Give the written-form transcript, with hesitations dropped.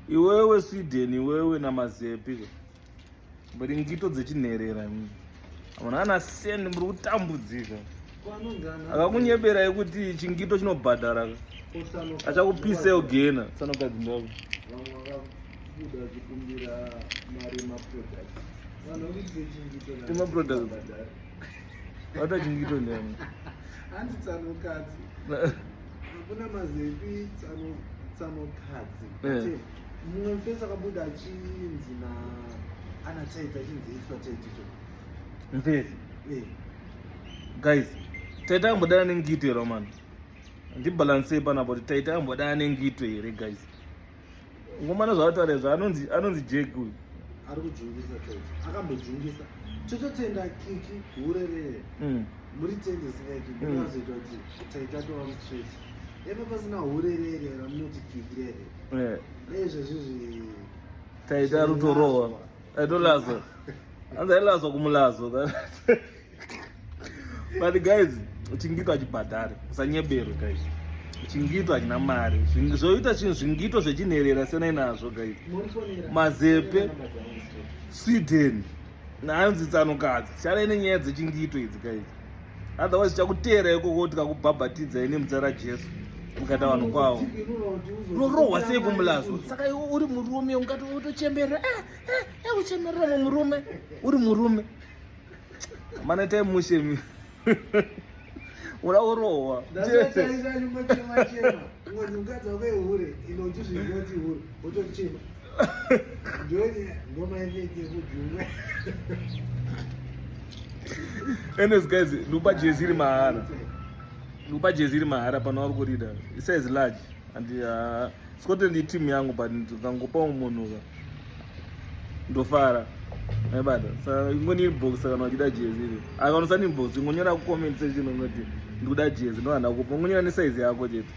Iwewe Sweden, iwewe namazepi. Bari ngito dzechinherera. Amuna ana sendi muri kutambudzika. Akakunyebera yekuti chingito chinobhadhara. Achakupisa ogena. Tsanokadzi ndako. Ima product. Wata chingito ndani. Anti tsanokadzi. Kuna mazepi tsanokadzi. Mumwe mfesi akabuda achinzi na anataita chinziiswa chaiticho. Mfesi? Guys, taita ambodana nengito here man. Ndibalance panapo kuti taita ambodana nengito here guys. Ngomana zvataurezva anonzi Jake uyu. Ari kujungisa taita. Akambojungisa. Chototenda kiki hurerere. Muri tende singaiti ndinozoita kuti taita tova straight. Epa pasina hurerere ramunoti kiki rere. Nezvo zvizvi taita rutorowa. Aitolazwa. Anzailazwa kumulazwa. But guys, chingito achibhadhari. Usanyebero guys. Chingito achina mari. Zvoita chinhu zvingito zvechinherera senai nazvo guys. Mazepe Sweden. Nanzi tsanokadzi. Chara nenyaya dzechingito idzi guys. Otherwise chakutera ikoko tikakubhabhatidza ine muzita Jesu. Mukata vanhu kwavo. Unorohwa sei kumulazwa? Saka iwe uri murume ungati utochemberera. Uchemerera murume. Uri murume. Mana tai mushemi. Uraorohwa. Ndachaisa nyumba chema. Ngozungadza wehure inoti zvinoti hure otochema. Ndoni ngoma yeveke kujumwe. Anyways guys, lupa jeziri mahara. Lupa jeziri mahara pano vari kurida. It says large and Scotland team yangu but ndikangopa munhu ndofara. Maibada. Saka ingoni inbox kana uchida jeziri. Akanosani inbox ingonyora ku comment section ngoti ndikuda jezi ndo anda kupa ngonyora ne size yako chete.